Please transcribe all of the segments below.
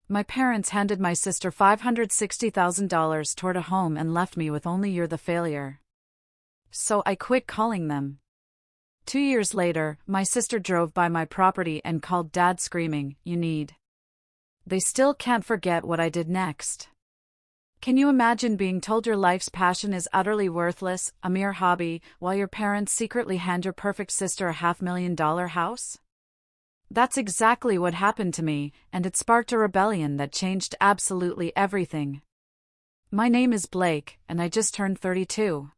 My parents handed my sister $560,000 toward a home and left me with only "You're the failure." So I quit calling them. 2 years later, my sister drove by my property and called Dad screaming, "You need." They still can't forget what I did next. Can you imagine being told your life's passion is utterly worthless, a mere hobby, while your parents secretly hand your perfect sister a $500,000 house? That's exactly what happened to me, and it sparked a rebellion that changed absolutely everything. My name is Blake, and I just turned 32.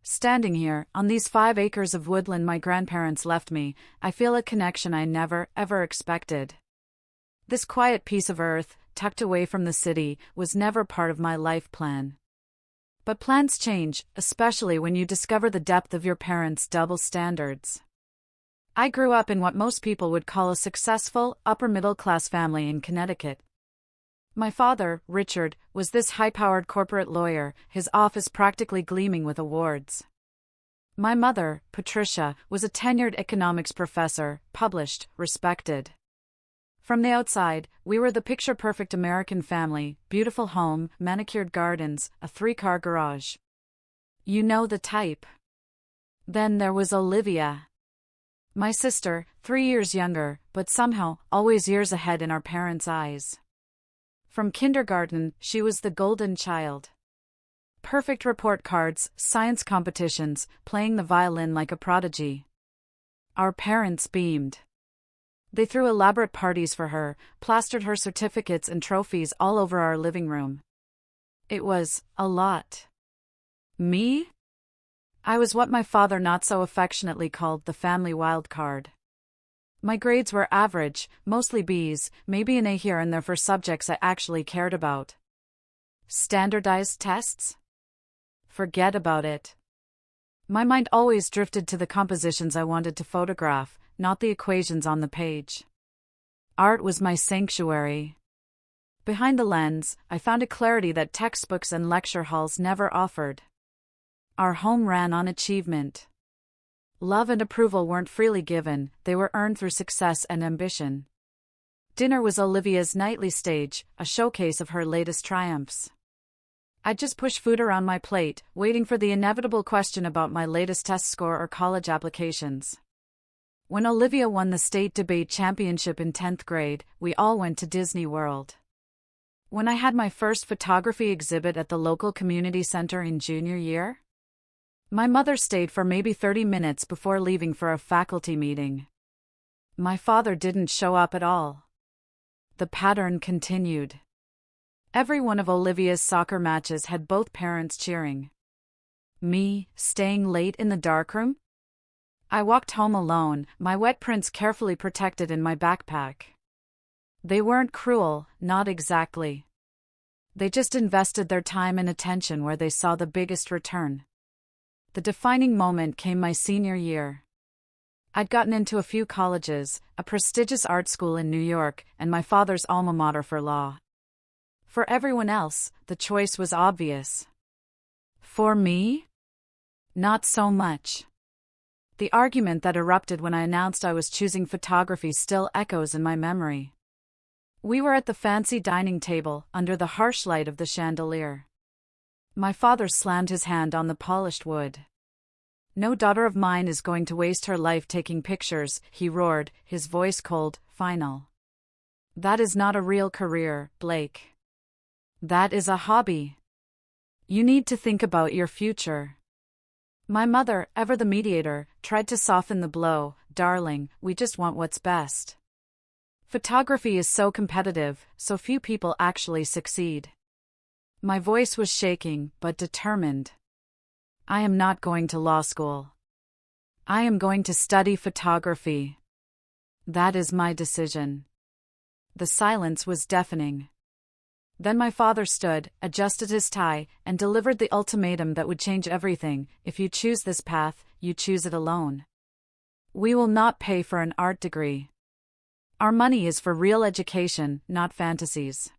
Standing here, on these 5 acres of woodland my grandparents left me, I feel a connection I never, ever expected. This quiet piece of earth, tucked away from the city, was never part of my life plan. But plans change, especially when you discover the depth of your parents' double standards. I grew up in what most people would call a successful, upper-middle-class family in Connecticut. My father, Richard, was this high-powered corporate lawyer, his office practically gleaming with awards. My mother, Patricia, was a tenured economics professor, published, respected. From the outside, we were the picture-perfect American family, beautiful home, manicured gardens, a 3-car garage. You know the type. Then there was Olivia. My sister, 3 years younger, but somehow, always years ahead in our parents' eyes. From kindergarten, she was the golden child. Perfect report cards, science competitions, playing the violin like a prodigy. Our parents beamed. They threw elaborate parties for her, plastered her certificates and trophies all over our living room. It was a lot. Me? I was what my father not so affectionately called the family wild card. My grades were average, mostly B's, maybe an A here and there for subjects I actually cared about. Standardized tests? Forget about it. My mind always drifted to the compositions I wanted to photograph, not the equations on the page. Art was my sanctuary. Behind the lens, I found a clarity that textbooks and lecture halls never offered. Our home ran on achievement. Love and approval weren't freely given, they were earned through success and ambition. Dinner was Olivia's nightly stage, a showcase of her latest triumphs. I'd just push food around my plate, waiting for the inevitable question about my latest test score or college applications. When Olivia won the state debate championship in 10th grade, we all went to Disney World. When I had my first photography exhibit at the local community center in junior year, my mother stayed for maybe 30 minutes before leaving for a faculty meeting. My father didn't show up at all. The pattern continued. Every one of Olivia's soccer matches had both parents cheering. Me, staying late in the darkroom? I walked home alone, my wet prints carefully protected in my backpack. They weren't cruel, not exactly. They just invested their time and attention where they saw the biggest return. The defining moment came my senior year. I'd gotten into a few colleges, a prestigious art school in New York, and my father's alma mater for law. For everyone else, the choice was obvious. For me? Not so much. The argument that erupted when I announced I was choosing photography still echoes in my memory. We were at the fancy dining table, under the harsh light of the chandelier. My father slammed his hand on the polished wood. "No daughter of mine is going to waste her life taking pictures," he roared, his voice cold, final. "That is not a real career, Blake. That is a hobby. You need to think about your future." My mother, ever the mediator, tried to soften the blow. "Darling, we just want what's best. Photography is so competitive, so few people actually succeed." My voice was shaking, but determined. "I am not going to law school. I am going to study photography. That is my decision." The silence was deafening. Then my father stood, adjusted his tie, and delivered the ultimatum that would change everything. "If you choose this path, you choose it alone. We will not pay for an art degree. Our money is for real education, not fantasies."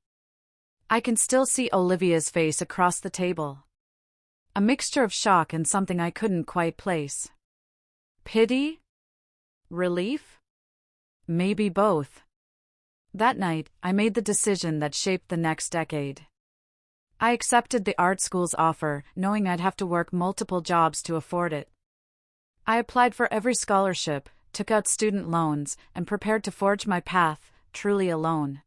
I can still see Olivia's face across the table. A mixture of shock and something I couldn't quite place. Pity? Relief? Maybe both. That night, I made the decision that shaped the next decade. I accepted the art school's offer, knowing I'd have to work multiple jobs to afford it. I applied for every scholarship, took out student loans, and prepared to forge my path, truly alone.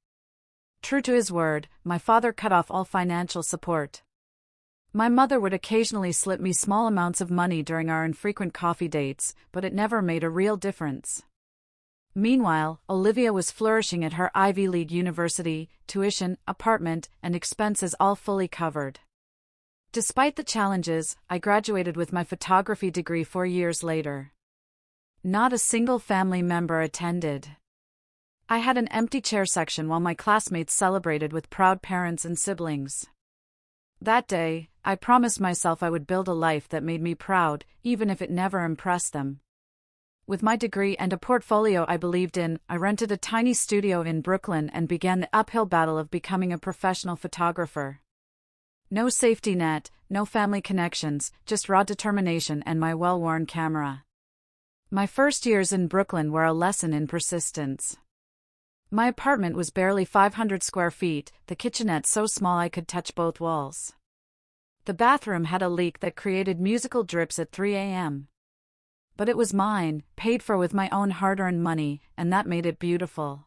True to his word, my father cut off all financial support. My mother would occasionally slip me small amounts of money during our infrequent coffee dates, but it never made a real difference. Meanwhile, Olivia was flourishing at her Ivy League university, tuition, apartment, and expenses all fully covered. Despite the challenges, I graduated with my photography degree 4 years later. Not a single family member attended. I had an empty chair section while my classmates celebrated with proud parents and siblings. That day, I promised myself I would build a life that made me proud, even if it never impressed them. With my degree and a portfolio I believed in, I rented a tiny studio in Brooklyn and began the uphill battle of becoming a professional photographer. No safety net, no family connections, just raw determination and my well-worn camera. My first years in Brooklyn were a lesson in persistence. My apartment was barely 500 square feet, the kitchenette so small I could touch both walls. The bathroom had a leak that created musical drips at 3 a.m. But it was mine, paid for with my own hard-earned money, and that made it beautiful.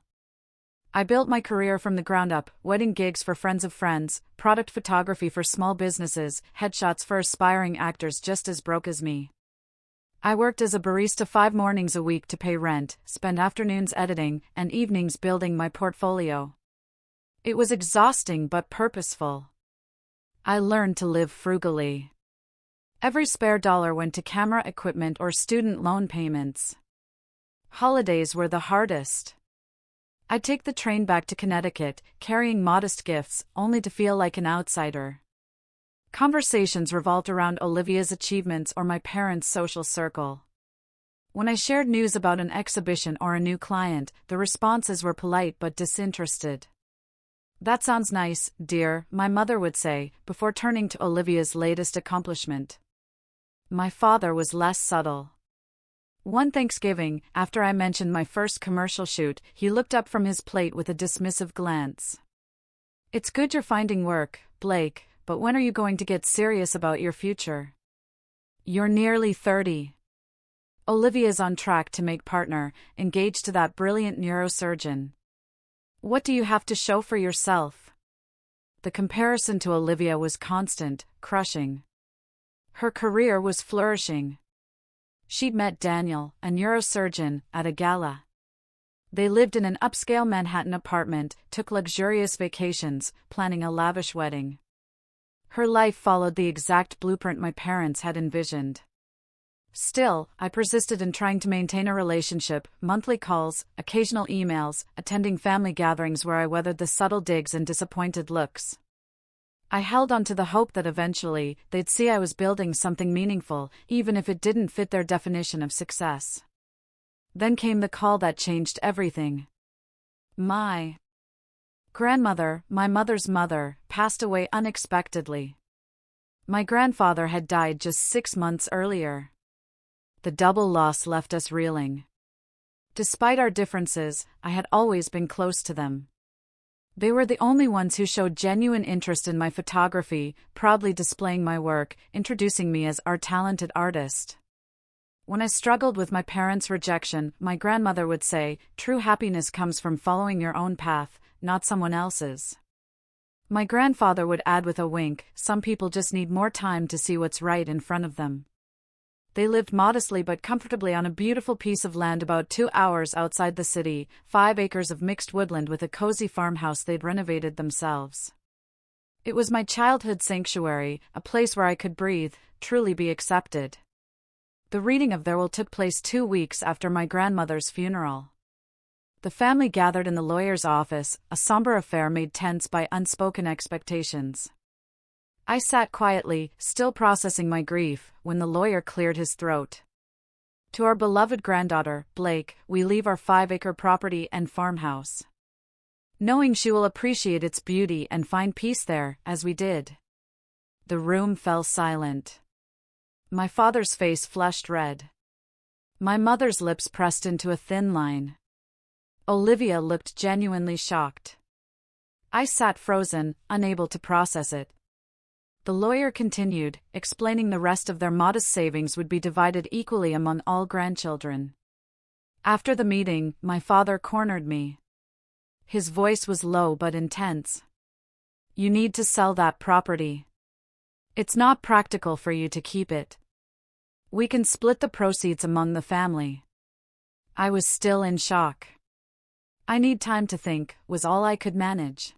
I built my career from the ground up, wedding gigs for friends of friends, product photography for small businesses, headshots for aspiring actors just as broke as me. I worked as a barista 5 mornings a week to pay rent, spent afternoons editing, and evenings building my portfolio. It was exhausting but purposeful. I learned to live frugally. Every spare dollar went to camera equipment or student loan payments. Holidays were the hardest. I'd take the train back to Connecticut, carrying modest gifts, only to feel like an outsider. Conversations revolved around Olivia's achievements or my parents' social circle. When I shared news about an exhibition or a new client, the responses were polite but disinterested. "That sounds nice, dear," my mother would say, before turning to Olivia's latest accomplishment. My father was less subtle. One Thanksgiving, after I mentioned my first commercial shoot, he looked up from his plate with a dismissive glance. "It's good you're finding work, Blake, but when are you going to get serious about your future? You're nearly 30. Olivia's on track to make partner, engaged to that brilliant neurosurgeon. What do you have to show for yourself?" The comparison to Olivia was constant, crushing. Her career was flourishing. She'd met Daniel, a neurosurgeon, at a gala. They lived in an upscale Manhattan apartment, took luxurious vacations, planning a lavish wedding. Her life followed the exact blueprint my parents had envisioned. Still, I persisted in trying to maintain a relationship, monthly calls, occasional emails, attending family gatherings where I weathered the subtle digs and disappointed looks. I held on to the hope that eventually, they'd see I was building something meaningful, even if it didn't fit their definition of success. Then came the call that changed everything. My grandmother, my mother's mother, passed away unexpectedly. My grandfather had died just 6 months earlier. The double loss left us reeling. Despite our differences, I had always been close to them. They were the only ones who showed genuine interest in my photography, proudly displaying my work, introducing me as our talented artist. When I struggled with my parents' rejection, my grandmother would say, "True happiness comes from following your own path, not someone else's." My grandfather would add with a wink, "Some people just need more time to see what's right in front of them." They lived modestly but comfortably on a beautiful piece of land about 2 hours outside the city, 5 acres of mixed woodland with a cozy farmhouse they'd renovated themselves. It was my childhood sanctuary, a place where I could breathe, truly be accepted. The reading of their will took place 2 weeks after my grandmother's funeral. The family gathered in the lawyer's office, a somber affair made tense by unspoken expectations. I sat quietly, still processing my grief, when the lawyer cleared his throat. "To our beloved granddaughter, Blake, we leave our 5-acre property and farmhouse, knowing she will appreciate its beauty and find peace there, as we did." The room fell silent. My father's face flushed red. My mother's lips pressed into a thin line. Olivia looked genuinely shocked. I sat frozen, unable to process it. The lawyer continued, explaining the rest of their modest savings would be divided equally among all grandchildren. After the meeting, my father cornered me. His voice was low but intense. You need to sell that property. It's not practical for you to keep it. We can split the proceeds among the family. I was still in shock. I need time to think, was all I could manage.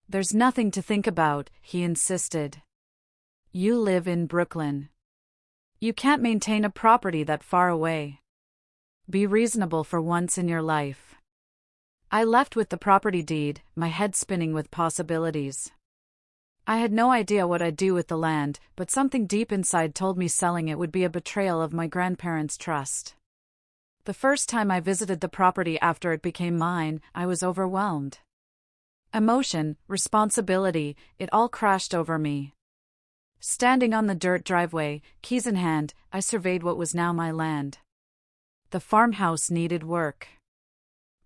There's nothing to think about, he insisted. You live in Brooklyn. You can't maintain a property that far away. Be reasonable for once in your life. I left with the property deed, my head spinning with possibilities. I had no idea what I'd do with the land, but something deep inside told me selling it would be a betrayal of my grandparents' trust. The first time I visited the property after it became mine, I was overwhelmed. Emotion, responsibility, it all crashed over me. Standing on the dirt driveway, keys in hand, I surveyed what was now my land. The farmhouse needed work.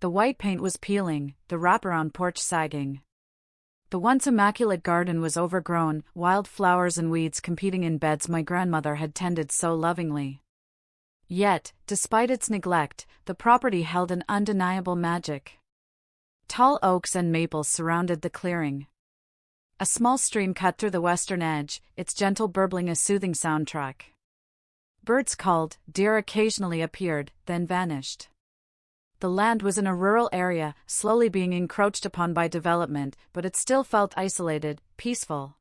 The white paint was peeling, the wraparound porch sagging. The once immaculate garden was overgrown, wild flowers and weeds competing in beds my grandmother had tended so lovingly. Yet, despite its neglect, the property held an undeniable magic. Tall oaks and maples surrounded the clearing. A small stream cut through the western edge, its gentle burbling a soothing soundtrack. Birds called, deer occasionally appeared, then vanished. The land was in a rural area, slowly being encroached upon by development, but it still felt isolated, peaceful.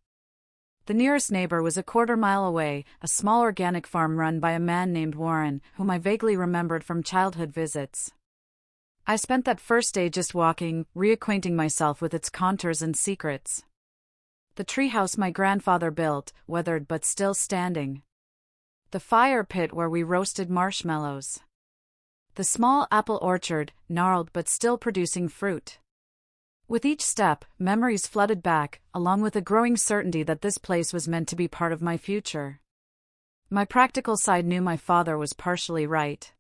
The nearest neighbor was a quarter-mile away, a small organic farm run by a man named Warren, whom I vaguely remembered from childhood visits. I spent that first day just walking, reacquainting myself with its contours and secrets. The treehouse my grandfather built, weathered but still standing. The fire pit where we roasted marshmallows. The small apple orchard, gnarled but still producing fruit. With each step, memories flooded back, along with a growing certainty that this place was meant to be part of my future. My practical side knew my father was partially right.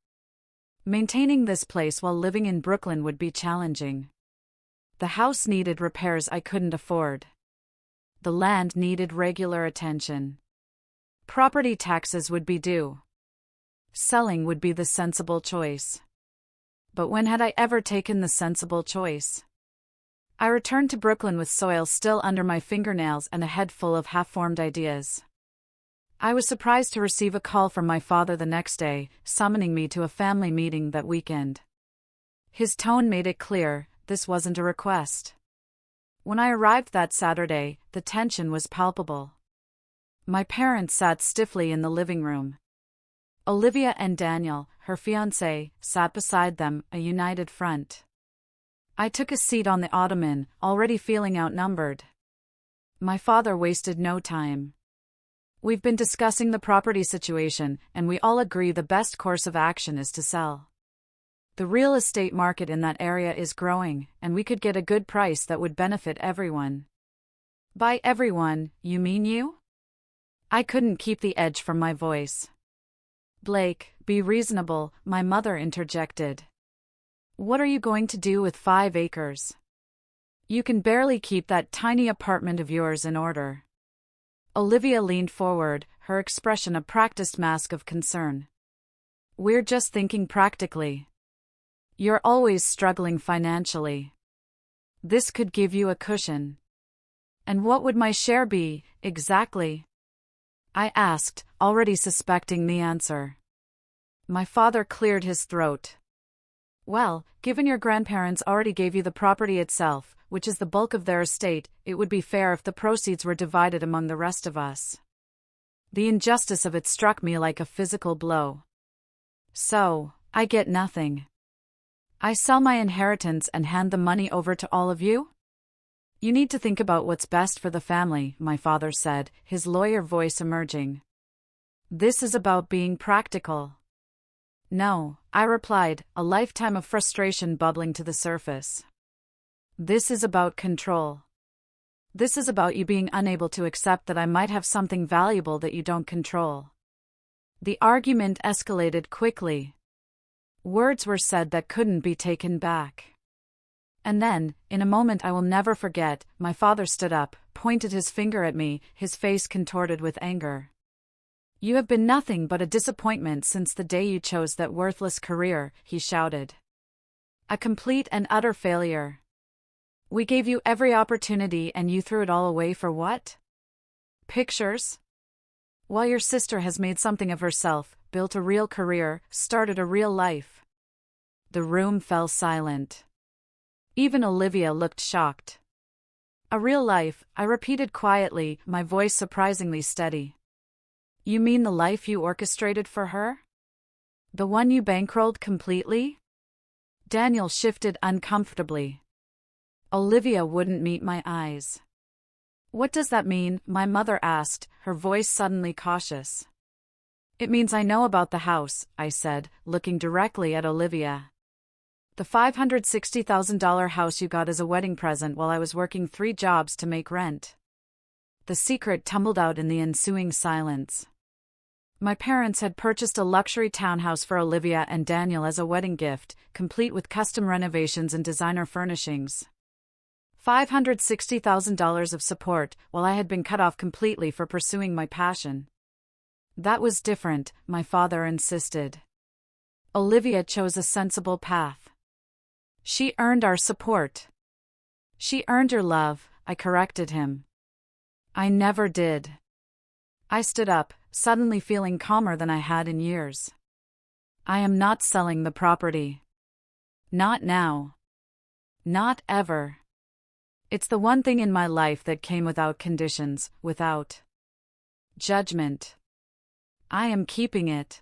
Maintaining this place while living in Brooklyn would be challenging. The house needed repairs I couldn't afford. The land needed regular attention. Property taxes would be due. Selling would be the sensible choice. But when had I ever taken the sensible choice? I returned to Brooklyn with soil still under my fingernails and a head full of half-formed ideas. I was surprised to receive a call from my father the next day, summoning me to a family meeting that weekend. His tone made it clear, this wasn't a request. When I arrived that Saturday, the tension was palpable. My parents sat stiffly in the living room. Olivia and Daniel, her fiancé, sat beside them, a united front. I took a seat on the ottoman, already feeling outnumbered. My father wasted no time. We've been discussing the property situation, and we all agree the best course of action is to sell. The real estate market in that area is growing, and we could get a good price that would benefit everyone. By everyone, you mean you? I couldn't keep the edge from my voice. Blake, be reasonable, my mother interjected. What are you going to do with 5 acres? You can barely keep that tiny apartment of yours in order. Olivia leaned forward, her expression a practiced mask of concern. We're just thinking practically. You're always struggling financially. This could give you a cushion. And what would my share be, exactly? I asked, already suspecting the answer. My father cleared his throat. Well, given your grandparents already gave you the property itself, which is the bulk of their estate, it would be fair if the proceeds were divided among the rest of us. The injustice of it struck me like a physical blow. So, I get nothing. I sell my inheritance and hand the money over to all of you? You need to think about what's best for the family, my father said, his lawyer voice emerging. This is about being practical. No, I replied, a lifetime of frustration bubbling to the surface. This is about control. This is about you being unable to accept that I might have something valuable that you don't control. The argument escalated quickly. Words were said that couldn't be taken back. And then, in a moment I will never forget, my father stood up, pointed his finger at me, his face contorted with anger. "You have been nothing but a disappointment since the day you chose that worthless career," he shouted. "A complete and utter failure. We gave you every opportunity and you threw it all away for what? Pictures? While your sister has made something of herself, built a real career, started a real life." The room fell silent. Even Olivia looked shocked. "A real life," I repeated quietly, my voice surprisingly steady. "You mean the life you orchestrated for her? The one you bankrolled completely?" Daniel shifted uncomfortably. Olivia wouldn't meet my eyes. "What does that mean?" my mother asked, her voice suddenly cautious. "It means I know about the house," I said, looking directly at Olivia. "The $560,000 house you got as a wedding present while I was working 3 jobs to make rent." The secret tumbled out in the ensuing silence. My parents had purchased a luxury townhouse for Olivia and Daniel as a wedding gift, complete with custom renovations and designer furnishings. $560,000 of support, while I had been cut off completely for pursuing my passion. That was different, my father insisted. Olivia chose a sensible path. She earned our support. She earned your love, I corrected him. I never did. I stood up, suddenly feeling calmer than I had in years. I am not selling the property. Not now. Not ever. It's the one thing in my life that came without conditions, without judgment. I am keeping it.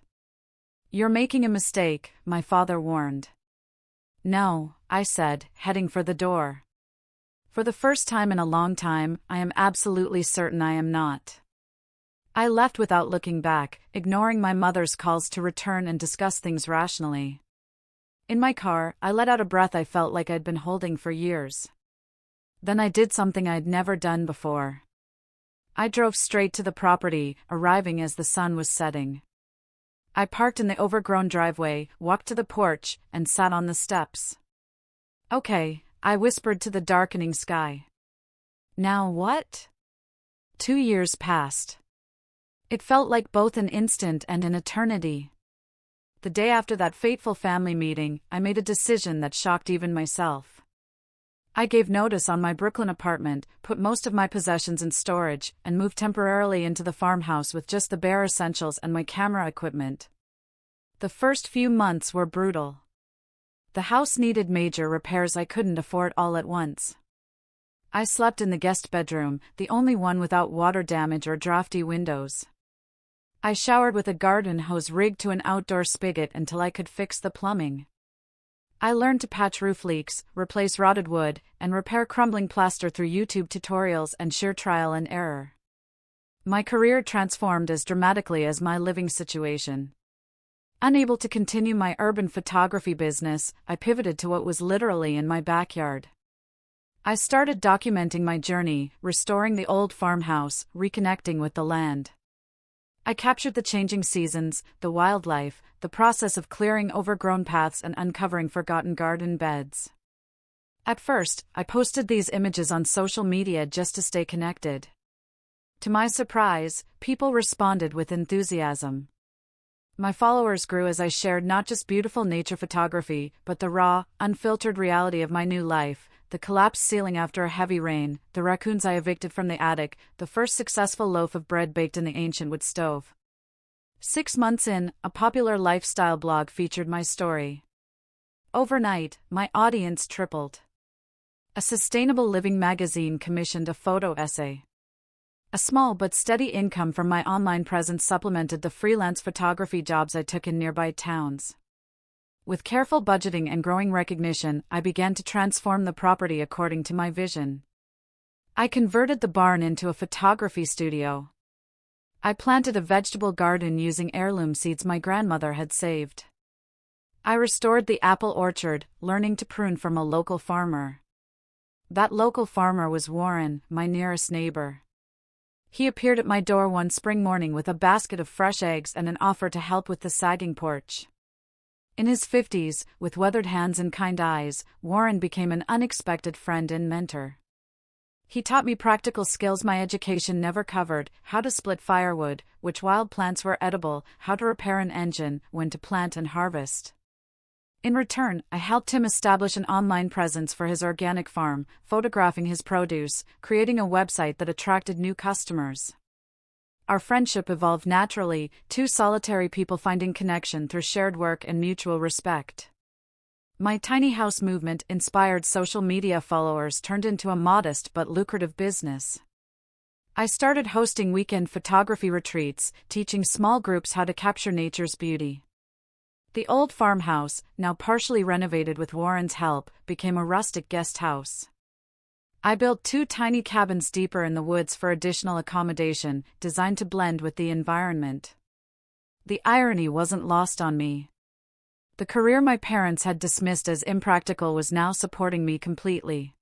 You're making a mistake, my father warned. No, I said, heading for the door. For the first time in a long time, I am absolutely certain I am not. I left without looking back, ignoring my mother's calls to return and discuss things rationally. In my car, I let out a breath I felt like I'd been holding for years. Then I did something I'd never done before. I drove straight to the property, arriving as the sun was setting. I parked in the overgrown driveway, walked to the porch, and sat on the steps. "Okay," I whispered to the darkening sky. "Now what?" 2 years passed. It felt like both an instant and an eternity. The day after that fateful family meeting, I made a decision that shocked even myself. I gave notice on my Brooklyn apartment, put most of my possessions in storage, and moved temporarily into the farmhouse with just the bare essentials and my camera equipment. The first few months were brutal. The house needed major repairs I couldn't afford all at once. I slept in the guest bedroom, the only one without water damage or drafty windows. I showered with a garden hose rigged to an outdoor spigot until I could fix the plumbing. I learned to patch roof leaks, replace rotted wood, and repair crumbling plaster through YouTube tutorials and sheer trial and error. My career transformed as dramatically as my living situation. Unable to continue my urban photography business, I pivoted to what was literally in my backyard. I started documenting my journey, restoring the old farmhouse, reconnecting with the land. I captured the changing seasons, the wildlife, the process of clearing overgrown paths and uncovering forgotten garden beds. At first, I posted these images on social media just to stay connected. To my surprise, people responded with enthusiasm. My followers grew as I shared not just beautiful nature photography, but the raw, unfiltered reality of my new life, the collapsed ceiling after a heavy rain, the raccoons I evicted from the attic, the first successful loaf of bread baked in the ancient wood stove. 6 months in, a popular lifestyle blog featured my story. Overnight, my audience tripled. A sustainable living magazine commissioned a photo essay. A small but steady income from my online presence supplemented the freelance photography jobs I took in nearby towns. With careful budgeting and growing recognition, I began to transform the property according to my vision. I converted the barn into a photography studio. I planted a vegetable garden using heirloom seeds my grandmother had saved. I restored the apple orchard, learning to prune from a local farmer. That local farmer was Warren, my nearest neighbor. He appeared at my door one spring morning with a basket of fresh eggs and an offer to help with the sagging porch. In his 50s, with weathered hands and kind eyes, Warren became an unexpected friend and mentor. He taught me practical skills my education never covered: how to split firewood, which wild plants were edible, how to repair an engine, when to plant and harvest. In return, I helped him establish an online presence for his organic farm, photographing his produce, creating a website that attracted new customers. Our friendship evolved naturally, two solitary people finding connection through shared work and mutual respect. My tiny house movement inspired social media followers turned into a modest but lucrative business. I started hosting weekend photography retreats, teaching small groups how to capture nature's beauty. The old farmhouse, now partially renovated with Warren's help, became a rustic guest house. I built 2 tiny cabins deeper in the woods for additional accommodation, designed to blend with the environment. The irony wasn't lost on me. The career my parents had dismissed as impractical was now supporting me completely.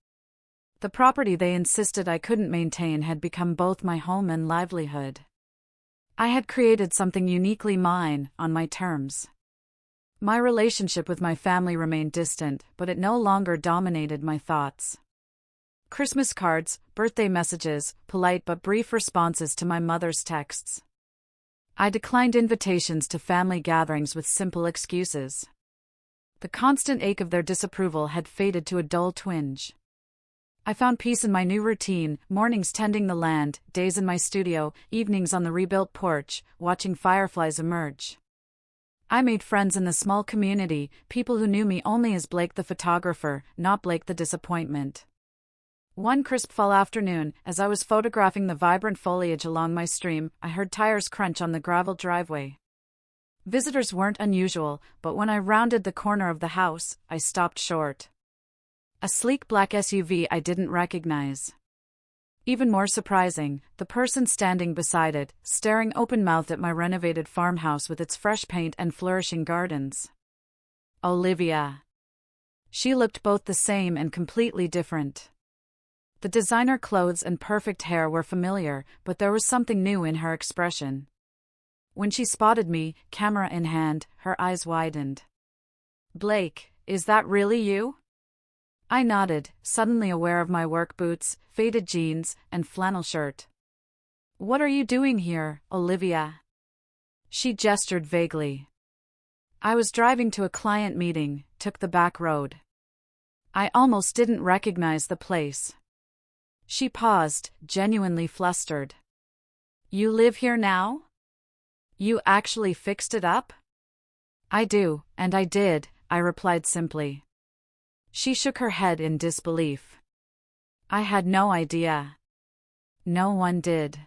The property they insisted I couldn't maintain had become both my home and livelihood. I had created something uniquely mine, on my terms. My relationship with my family remained distant, but it no longer dominated my thoughts. Christmas cards, birthday messages, polite but brief responses to my mother's texts. I declined invitations to family gatherings with simple excuses. The constant ache of their disapproval had faded to a dull twinge. I found peace in my new routine: mornings tending the land, days in my studio, evenings on the rebuilt porch, watching fireflies emerge. I made friends in the small community, people who knew me only as Blake the photographer, not Blake the disappointment. One crisp fall afternoon, as I was photographing the vibrant foliage along my stream, I heard tires crunch on the gravel driveway. Visitors weren't unusual, but when I rounded the corner of the house, I stopped short. A sleek black SUV I didn't recognize. Even more surprising, the person standing beside it, staring open-mouthed at my renovated farmhouse with its fresh paint and flourishing gardens. Olivia. She looked both the same and completely different. The designer clothes and perfect hair were familiar, but there was something new in her expression. When she spotted me, camera in hand, her eyes widened. "Blake, is that really you?" I nodded, suddenly aware of my work boots, faded jeans, and flannel shirt. "What are you doing here, Olivia?" She gestured vaguely. "I was driving to a client meeting, took the back road." I almost didn't recognize the place. She paused, genuinely flustered. "You live here now? You actually fixed it up?" "I do, and I did," I replied simply. She shook her head in disbelief. "I had no idea." "No one did.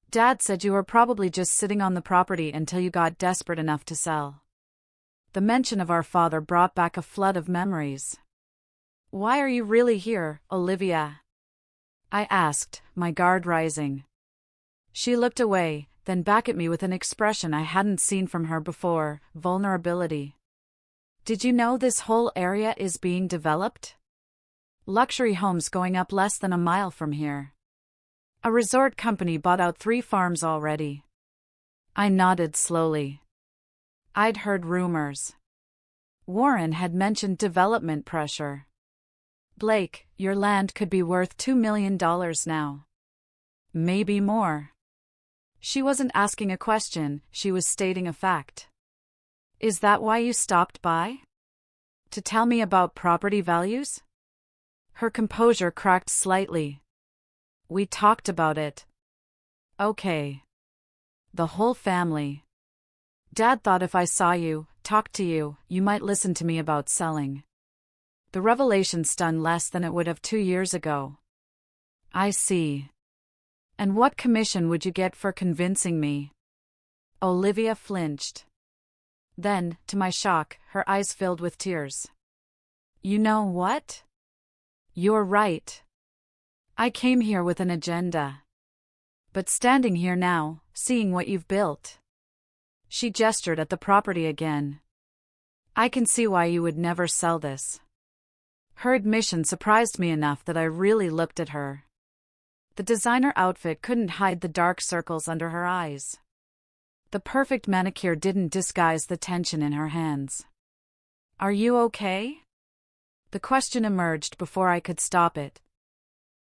Dad said you were probably just sitting on the property until you got desperate enough to sell." The mention of our father brought back a flood of memories. "Why are you really here, Olivia?" I asked, my guard rising. She looked away, then back at me with an expression I hadn't seen from her before: vulnerability. "Did you know this whole area is being developed? Luxury homes going up less than a mile from here. A resort company bought out 3 farms already." I nodded slowly. I'd heard rumors. Warren had mentioned development pressure. "Blake, your land could be worth $2 million now. Maybe more." She wasn't asking a question, she was stating a fact. "Is that why you stopped by? To tell me about property values?" Her composure cracked slightly. "We talked about it." "Okay." "The whole family. Dad thought if I saw you, talked to you, you might listen to me about selling." The revelation stunned less than it would have 2 years ago. "I see. And what commission would you get for convincing me?" Olivia flinched. Then, to my shock, her eyes filled with tears. "You know what? You're right. I came here with an agenda. But standing here now, seeing what you've built." She gestured at the property again. "I can see why you would never sell this." Her admission surprised me enough that I really looked at her. The designer outfit couldn't hide the dark circles under her eyes. The perfect manicure didn't disguise the tension in her hands. Are you okay? The question emerged before I could stop it.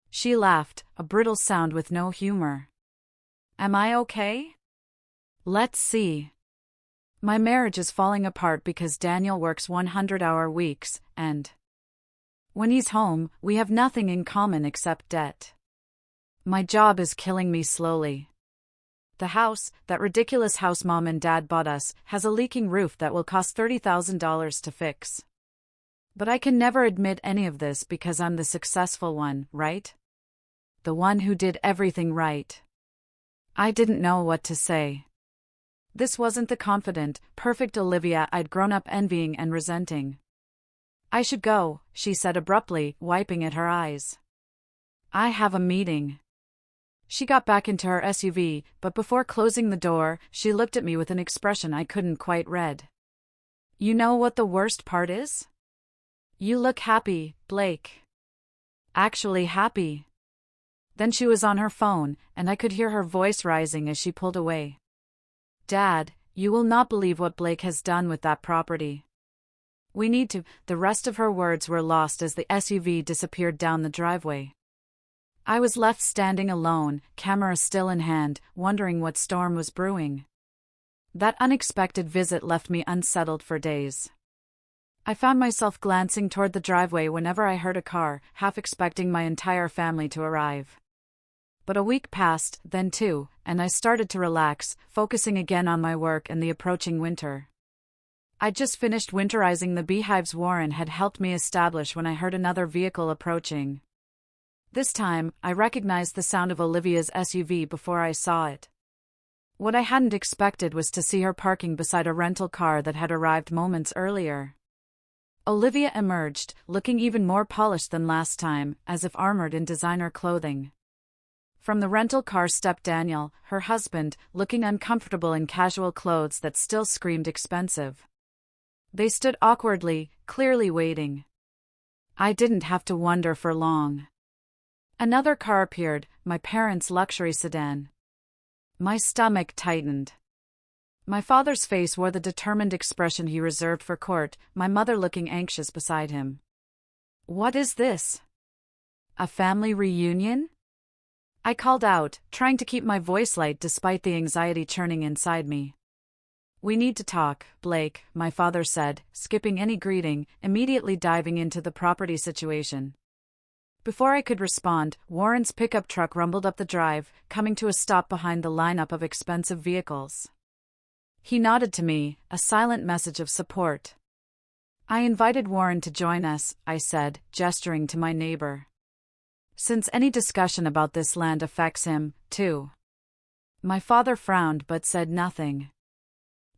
She laughed, a brittle sound with no humor. Am I okay? Let's see. My marriage is falling apart because Daniel works 100-hour weeks, and when he's home, we have nothing in common except debt. My job is killing me slowly. The house, that ridiculous house Mom and Dad bought us, has a leaking roof that will cost $30,000 to fix. But I can never admit any of this because I'm the successful one, right? The one who did everything right. I didn't know what to say. This wasn't the confident, perfect Olivia I'd grown up envying and resenting. I should go, she said abruptly, wiping at her eyes. I have a meeting. She got back into her SUV, but before closing the door, she looked at me with an expression I couldn't quite read. You know what the worst part is? You look happy, Blake. Actually happy. Then she was on her phone, and I could hear her voice rising as she pulled away. Dad, you will not believe what Blake has done with that property. We need to. The rest of her words were lost as the SUV disappeared down the driveway. I was left standing alone, camera still in hand, wondering what storm was brewing. That unexpected visit left me unsettled for days. I found myself glancing toward the driveway whenever I heard a car, half expecting my entire family to arrive. But a week passed, then two, and I started to relax, focusing again on my work and the approaching winter. I'd just finished winterizing the beehives Warren had helped me establish when I heard another vehicle approaching. This time, I recognized the sound of Olivia's SUV before I saw it. What I hadn't expected was to see her parking beside a rental car that had arrived moments earlier. Olivia emerged, looking even more polished than last time, as if armored in designer clothing. From the rental car stepped Daniel, her husband, looking uncomfortable in casual clothes that still screamed expensive. They stood awkwardly, clearly waiting. I didn't have to wonder for long. Another car appeared, my parents' luxury sedan. My stomach tightened. My father's face wore the determined expression he reserved for court, my mother looking anxious beside him. What is this? A family reunion? I called out, trying to keep my voice light despite the anxiety churning inside me. We need to talk, Blake, my father said, skipping any greeting, immediately diving into the property situation. Before I could respond, Warren's pickup truck rumbled up the drive, coming to a stop behind the lineup of expensive vehicles. He nodded to me, a silent message of support. I invited Warren to join us, I said, gesturing to my neighbor. Since any discussion about this land affects him, too. My father frowned but said nothing.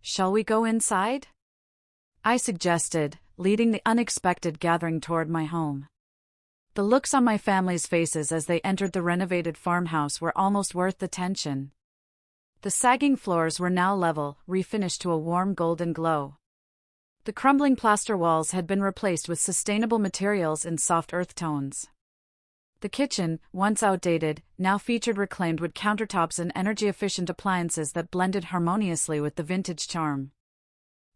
Shall we go inside? I suggested, leading the unexpected gathering toward my home. The looks on my family's faces as they entered the renovated farmhouse were almost worth the tension. The sagging floors were now level, refinished to a warm golden glow. The crumbling plaster walls had been replaced with sustainable materials in soft earth tones. The kitchen, once outdated, now featured reclaimed wood countertops and energy-efficient appliances that blended harmoniously with the vintage charm.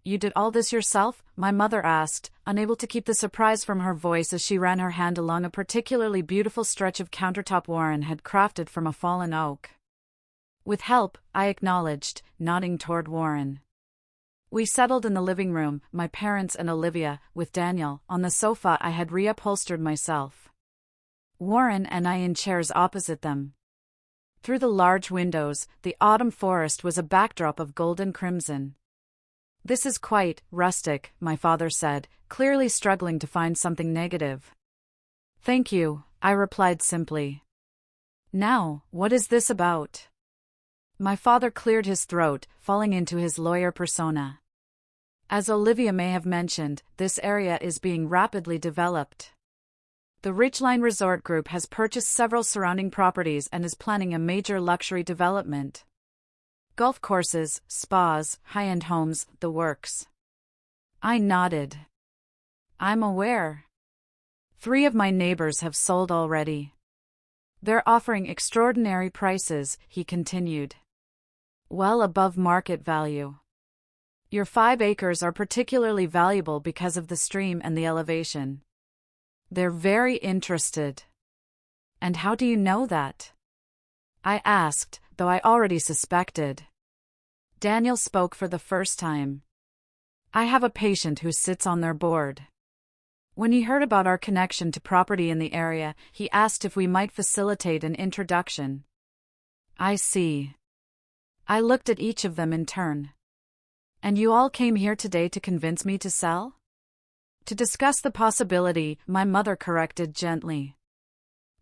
You did all this yourself? My mother asked, unable to keep the surprise from her voice as she ran her hand along a particularly beautiful stretch of countertop Warren had crafted from a fallen oak. With help, I acknowledged, nodding toward Warren. We settled in the living room, my parents and Olivia, with Daniel, on the sofa I had reupholstered myself. Warren and I in chairs opposite them. Through the large windows, the autumn forest was a backdrop of golden crimson. This is quite rustic, my father said, clearly struggling to find something negative. Thank you, I replied simply. Now, what is this about? My father cleared his throat, falling into his lawyer persona. As Olivia may have mentioned, this area is being rapidly developed. The Ridgeline Resort Group has purchased several surrounding properties and is planning a major luxury development. Golf courses, spas, high-end homes, the works. I nodded. I'm aware. 3 of my neighbors have sold already. They're offering extraordinary prices, he continued. Well above market value. Your 5 acres are particularly valuable because of the stream and the elevation. They're very interested. And how do you know that? I asked, though I already suspected. Daniel spoke for the first time. I have a patient who sits on their board. When he heard about our connection to property in the area, he asked if we might facilitate an introduction. I see. I looked at each of them in turn. And you all came here today to convince me to sell? To discuss the possibility, my mother corrected gently.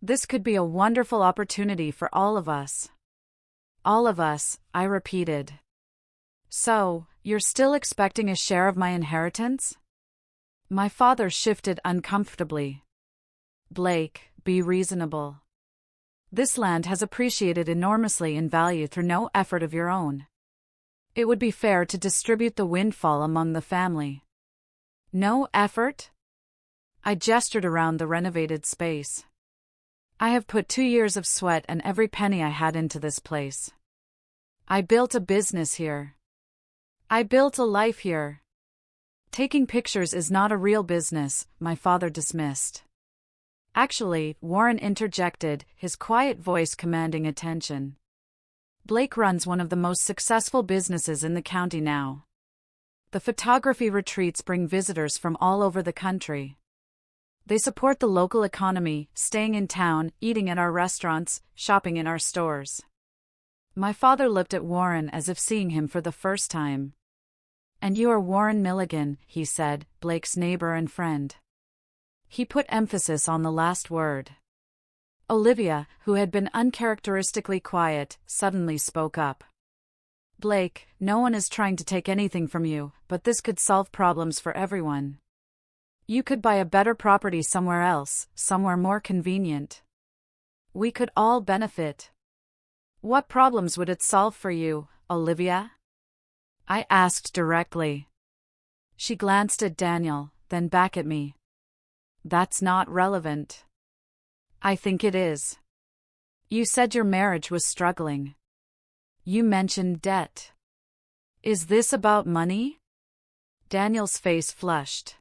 This could be a wonderful opportunity for all of us. All of us, I repeated. So, you're still expecting a share of my inheritance? My father shifted uncomfortably. Blake, be reasonable. This land has appreciated enormously in value through no effort of your own. It would be fair to distribute the windfall among the family. No effort? I gestured around the renovated space. I have put 2 years of sweat and every penny I had into this place. I built a business here. I built a life here. Taking pictures is not a real business, my father dismissed. Actually, Warren interjected, his quiet voice commanding attention. Blake runs one of the most successful businesses in the county now. The photography retreats bring visitors from all over the country. They support the local economy, staying in town, eating at our restaurants, shopping in our stores. My father looked at Warren as if seeing him for the first time. And you are Warren Milligan, he said, Blake's neighbor and friend. He put emphasis on the last word. Olivia, who had been uncharacteristically quiet, suddenly spoke up. Blake, no one is trying to take anything from you, but this could solve problems for everyone. You could buy a better property somewhere else, somewhere more convenient. We could all benefit. What problems would it solve for you, Olivia? I asked directly. She glanced at Daniel, then back at me. That's not relevant. I think it is. You said your marriage was struggling. You mentioned debt. Is this about money? Daniel's face flushed.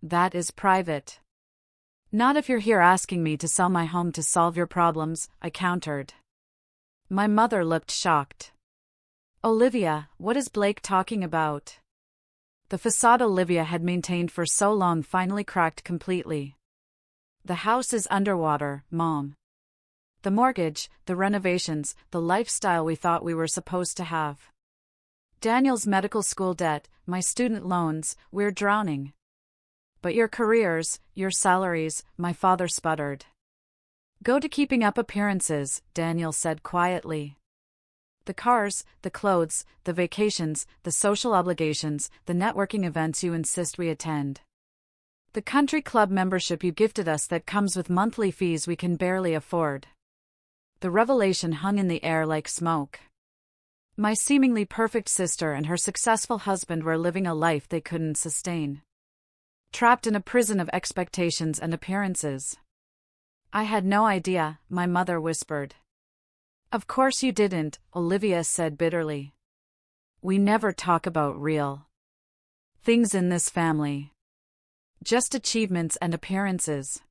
That is private. Not if you're here asking me to sell my home to solve your problems, I countered. My mother looked shocked. Olivia, what is Blake talking about? The facade Olivia had maintained for so long finally cracked completely. The house is underwater, Mom. The mortgage, the renovations, the lifestyle we thought we were supposed to have. Daniel's medical school debt, my student loans, we're drowning. But your careers, your salaries, my father sputtered. Go to keeping up appearances, Daniel said quietly. The cars, the clothes, the vacations, the social obligations, the networking events you insist we attend. The country club membership you gifted us that comes with monthly fees we can barely afford. The revelation hung in the air like smoke. My seemingly perfect sister and her successful husband were living a life they couldn't sustain. Trapped in a prison of expectations and appearances. I had no idea, my mother whispered. Of course you didn't, Olivia said bitterly. We never talk about real things in this family. Just achievements and appearances.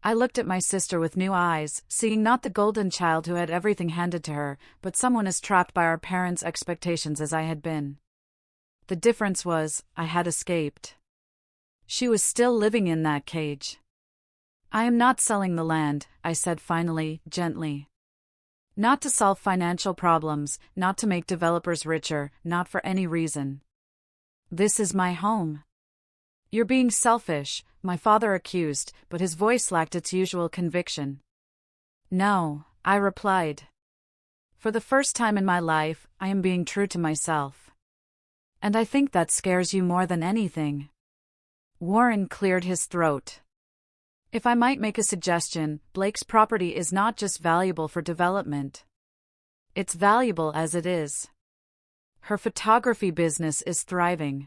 I looked at my sister with new eyes, seeing not the golden child who had everything handed to her, but someone as trapped by our parents' expectations as I had been. The difference was, I had escaped. She was still living in that cage. I am not selling the land, I said finally, gently. Not to solve financial problems, not to make developers richer, not for any reason. This is my home. You're being selfish, my father accused, but his voice lacked its usual conviction. No, I replied. For the first time in my life, I am being true to myself. And I think that scares you more than anything. Warren cleared his throat. If I might make a suggestion, Blake's property is not just valuable for development. It's valuable as it is. Her photography business is thriving.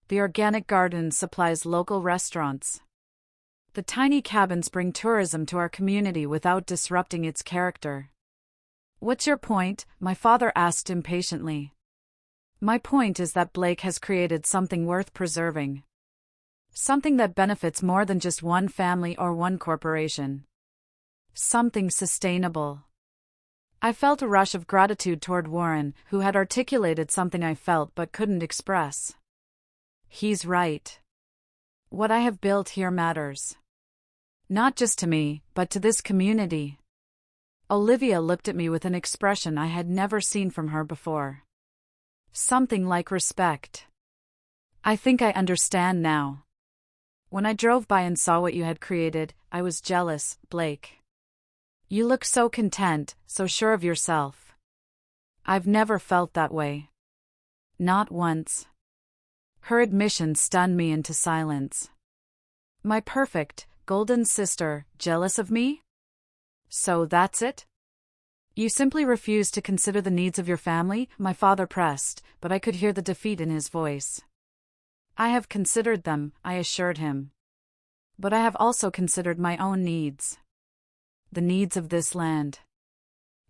The organic garden supplies local restaurants. The tiny cabins bring tourism to our community without disrupting its character. What's your point? My father asked impatiently. My point is that Blake has created something worth preserving. Something that benefits more than just one family or one corporation. Something sustainable. I felt a rush of gratitude toward Warren, who had articulated something I felt but couldn't express. He's right. What I have built here matters. Not just to me, but to this community. Olivia looked at me with an expression I had never seen from her before. Something like respect. I think I understand now. When I drove by and saw what you had created, I was jealous, Blake. You look so content, so sure of yourself. I've never felt that way. Not once. Her admission stunned me into silence. My perfect, golden sister, jealous of me? So that's it? You simply refuse to consider the needs of your family? My father pressed, but I could hear the defeat in his voice. I have considered them, I assured him. But I have also considered my own needs. The needs of this land.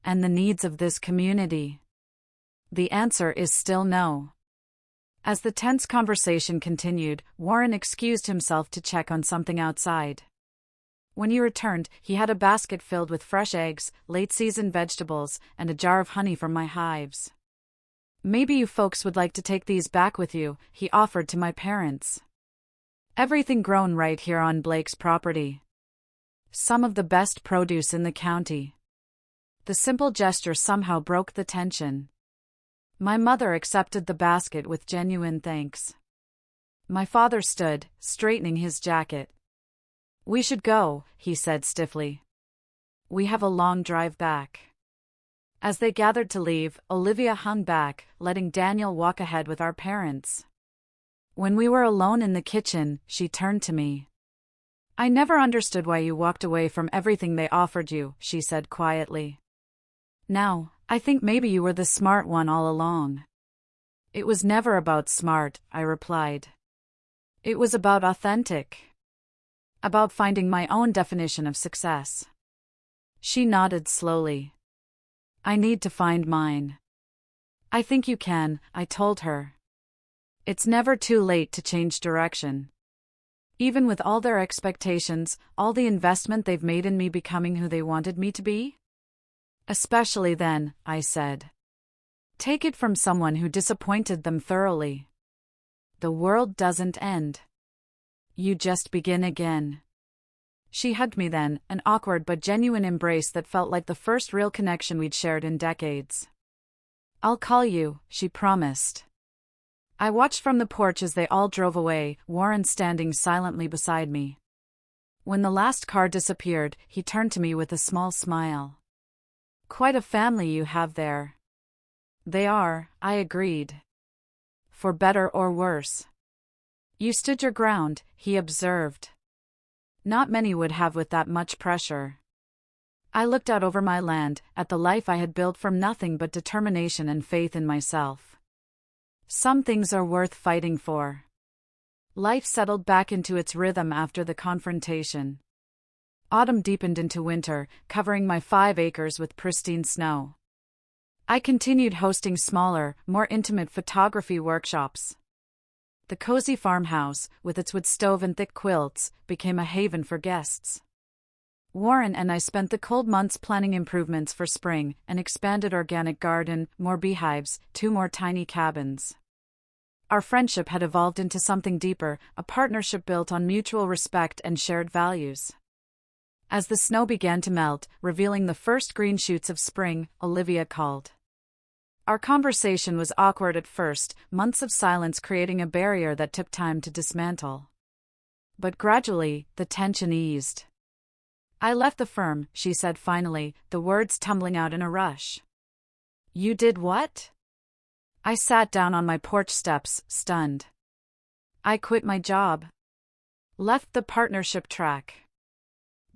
And the needs of this community. The answer is still no. As the tense conversation continued, Warren excused himself to check on something outside. When he returned, he had a basket filled with fresh eggs, late-season vegetables, and a jar of honey from my hives. Maybe you folks would like to take these back with you, he offered to my parents. Everything grown right here on Blake's property. Some of the best produce in the county. The simple gesture somehow broke the tension. My mother accepted the basket with genuine thanks. My father stood, straightening his jacket. We should go, he said stiffly. We have a long drive back. As they gathered to leave, Olivia hung back, letting Daniel walk ahead with our parents. When we were alone in the kitchen, she turned to me. I never understood why you walked away from everything they offered you, she said quietly. Now, I think maybe you were the smart one all along. It was never about smart, I replied. It was about authentic. About finding my own definition of success. She nodded slowly. I need to find mine. I think you can, I told her. It's never too late to change direction. Even with all their expectations, all the investment they've made in me becoming who they wanted me to be? Especially then, I said. Take it from someone who disappointed them thoroughly. The world doesn't end. You just begin again. She hugged me then, an awkward but genuine embrace that felt like the first real connection we'd shared in decades. I'll call you, she promised. I watched from the porch as they all drove away, Warren standing silently beside me. When the last car disappeared, he turned to me with a small smile. Quite a family you have there. They are, I agreed. For better or worse. You stood your ground, he observed. Not many would have with that much pressure. I looked out over my land, at the life I had built from nothing but determination and faith in myself. Some things are worth fighting for. Life settled back into its rhythm after the confrontation. Autumn deepened into winter, covering my 5 acres with pristine snow. I continued hosting smaller, more intimate photography workshops. The cozy farmhouse, with its wood stove and thick quilts, became a haven for guests. Warren and I spent the cold months planning improvements for spring, an expanded organic garden, more beehives, 2 more tiny cabins. Our friendship had evolved into something deeper, a partnership built on mutual respect and shared values. As the snow began to melt, revealing the first green shoots of spring, Olivia called. Our conversation was awkward at first, months of silence creating a barrier that took time to dismantle. But gradually, the tension eased. I left the firm, she said finally, the words tumbling out in a rush. You did what? I sat down on my porch steps, stunned. I quit my job. Left the partnership track.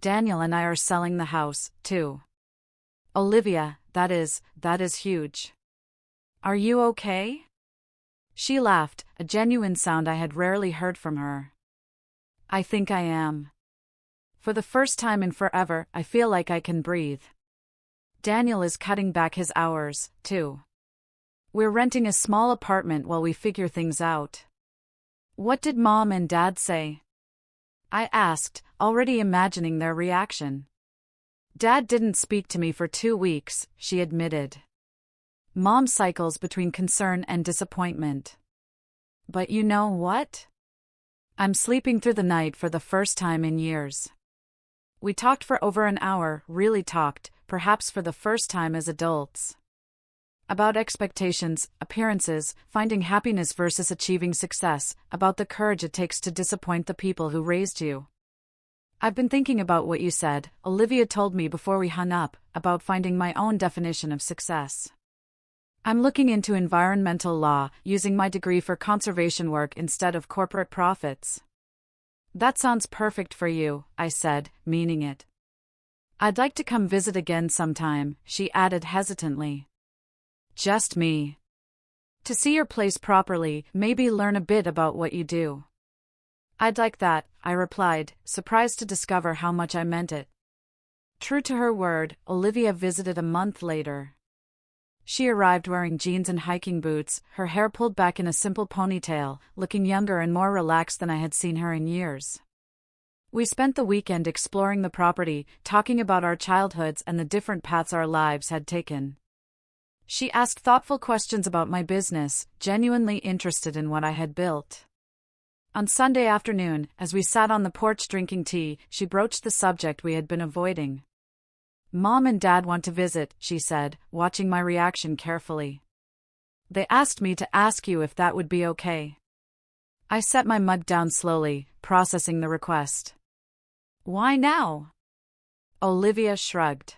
Daniel and I are selling the house, too. Olivia, that is huge. Are you okay? She laughed, a genuine sound I had rarely heard from her. I think I am. For the first time in forever, I feel like I can breathe. Daniel is cutting back his hours, too. We're renting a small apartment while we figure things out. What did Mom and Dad say? I asked, already imagining their reaction. Dad didn't speak to me for 2 weeks, she admitted. Mom cycles between concern and disappointment. But you know what? I'm sleeping through the night for the first time in years. We talked for over an hour, really talked, perhaps for the first time as adults. About expectations, appearances, finding happiness versus achieving success, about the courage it takes to disappoint the people who raised you. I've been thinking about what you said, Olivia told me before we hung up, about finding my own definition of success. I'm looking into environmental law, using my degree for conservation work instead of corporate profits. That sounds perfect for you, I said, meaning it. I'd like to come visit again sometime, she added hesitantly. Just me. To see your place properly, maybe learn a bit about what you do. I'd like that, I replied, surprised to discover how much I meant it. True to her word, Olivia visited a month later. She arrived wearing jeans and hiking boots, her hair pulled back in a simple ponytail, looking younger and more relaxed than I had seen her in years. We spent the weekend exploring the property, talking about our childhoods and the different paths our lives had taken. She asked thoughtful questions about my business, genuinely interested in what I had built. On Sunday afternoon, as we sat on the porch drinking tea, she broached the subject we had been avoiding. Mom and Dad want to visit, she said, watching my reaction carefully. They asked me to ask you if that would be okay. I set my mug down slowly, processing the request. Why now? Olivia shrugged.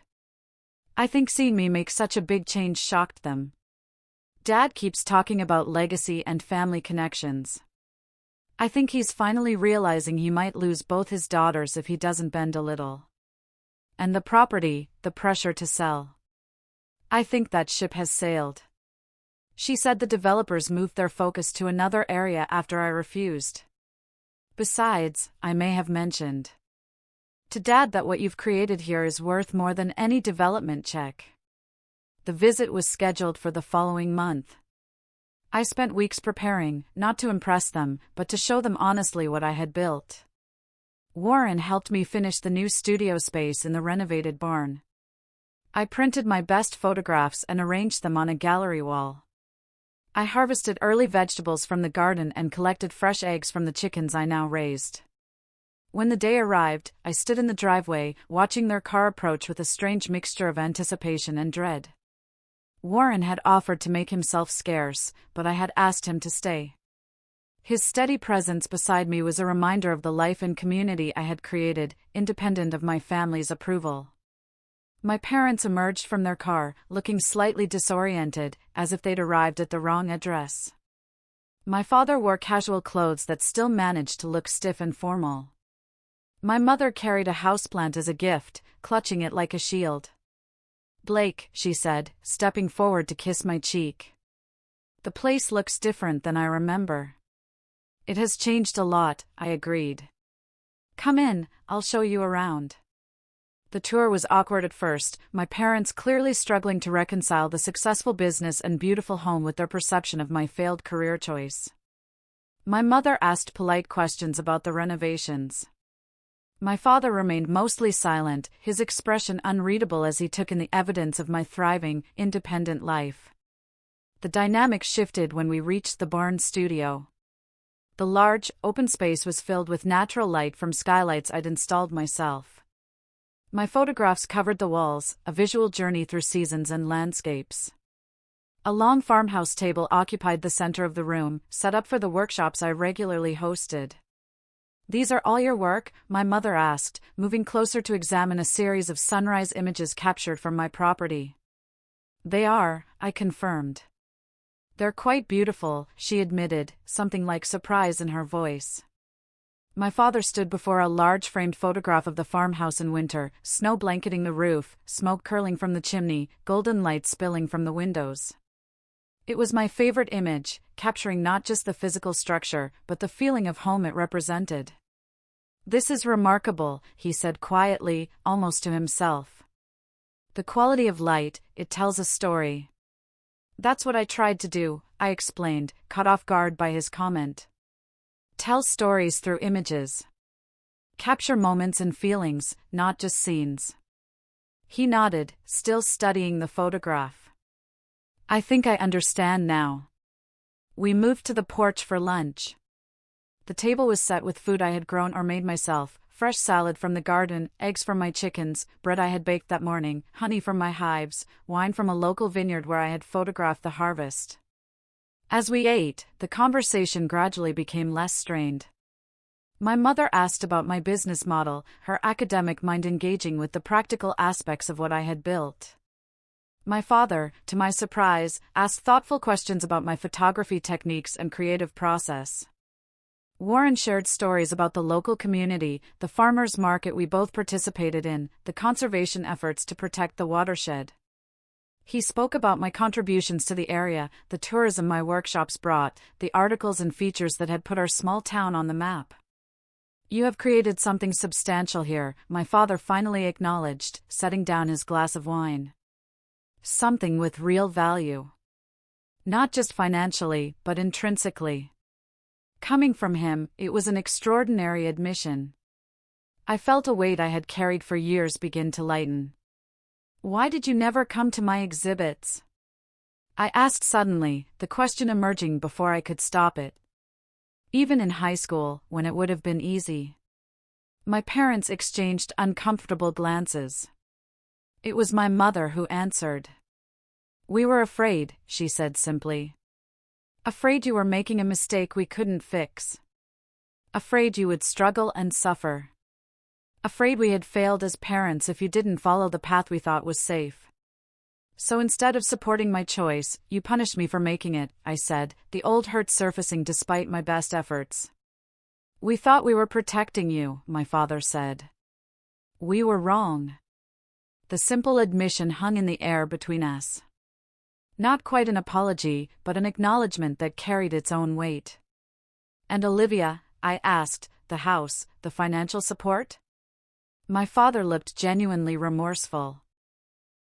I think seeing me make such a big change shocked them. Dad keeps talking about legacy and family connections. I think he's finally realizing he might lose both his daughters if he doesn't bend a little. And the property, the pressure to sell. I think that ship has sailed. She said the developers moved their focus to another area after I refused. Besides, I may have mentioned to Dad that what you've created here is worth more than any development check. The visit was scheduled for the following month. I spent weeks preparing, not to impress them, but to show them honestly what I had built. Warren helped me finish the new studio space in the renovated barn. I printed my best photographs and arranged them on a gallery wall. I harvested early vegetables from the garden and collected fresh eggs from the chickens I now raised. When the day arrived, I stood in the driveway, watching their car approach with a strange mixture of anticipation and dread. Warren had offered to make himself scarce, but I had asked him to stay. His steady presence beside me was a reminder of the life and community I had created, independent of my family's approval. My parents emerged from their car, looking slightly disoriented, as if they'd arrived at the wrong address. My father wore casual clothes that still managed to look stiff and formal. My mother carried a houseplant as a gift, clutching it like a shield. Blake, she said, stepping forward to kiss my cheek. The place looks different than I remember. It has changed a lot, I agreed. Come in, I'll show you around. The tour was awkward at first, my parents clearly struggling to reconcile the successful business and beautiful home with their perception of my failed career choice. My mother asked polite questions about the renovations. My father remained mostly silent, his expression unreadable as he took in the evidence of my thriving, independent life. The dynamic shifted when we reached the barn studio. The large, open space was filled with natural light from skylights I'd installed myself. My photographs covered the walls, a visual journey through seasons and landscapes. A long farmhouse table occupied the center of the room, set up for the workshops I regularly hosted. These are all your work? My mother asked, moving closer to examine a series of sunrise images captured from my property. They are, I confirmed. They're quite beautiful, she admitted, something like surprise in her voice. My father stood before a large framed photograph of the farmhouse in winter, snow blanketing the roof, smoke curling from the chimney, golden light spilling from the windows. It was my favorite image, capturing not just the physical structure, but the feeling of home it represented. This is remarkable, he said quietly, almost to himself. The quality of light, it tells a story. That's what I tried to do, I explained, caught off guard by his comment. Tell stories through images. Capture moments and feelings, not just scenes. He nodded, still studying the photograph. I think I understand now. We moved to the porch for lunch. The table was set with food I had grown or made myself, fresh salad from the garden, eggs from my chickens, bread I had baked that morning, honey from my hives, wine from a local vineyard where I had photographed the harvest. As we ate, the conversation gradually became less strained. My mother asked about my business model, her academic mind engaging with the practical aspects of what I had built. My father, to my surprise, asked thoughtful questions about my photography techniques and creative process. Warren shared stories about the local community, the farmers' market we both participated in, the conservation efforts to protect the watershed. He spoke about my contributions to the area, the tourism my workshops brought, the articles and features that had put our small town on the map. You have created something substantial here, my father finally acknowledged, setting down his glass of wine. Something with real value. Not just financially, but intrinsically. Coming from him, it was an extraordinary admission. I felt a weight I had carried for years begin to lighten. Why did you never come to my exhibits? I asked suddenly, the question emerging before I could stop it. Even in high school, when it would have been easy. My parents exchanged uncomfortable glances. It was my mother who answered. We were afraid, she said simply. Afraid you were making a mistake we couldn't fix. Afraid you would struggle and suffer. Afraid we had failed as parents if you didn't follow the path we thought was safe. So instead of supporting my choice, you punished me for making it, I said, the old hurt surfacing despite my best efforts. We thought we were protecting you, my father said. We were wrong. The simple admission hung in the air between us. Not quite an apology, but an acknowledgement that carried its own weight. And Olivia, I asked, the house, the financial support? My father looked genuinely remorseful.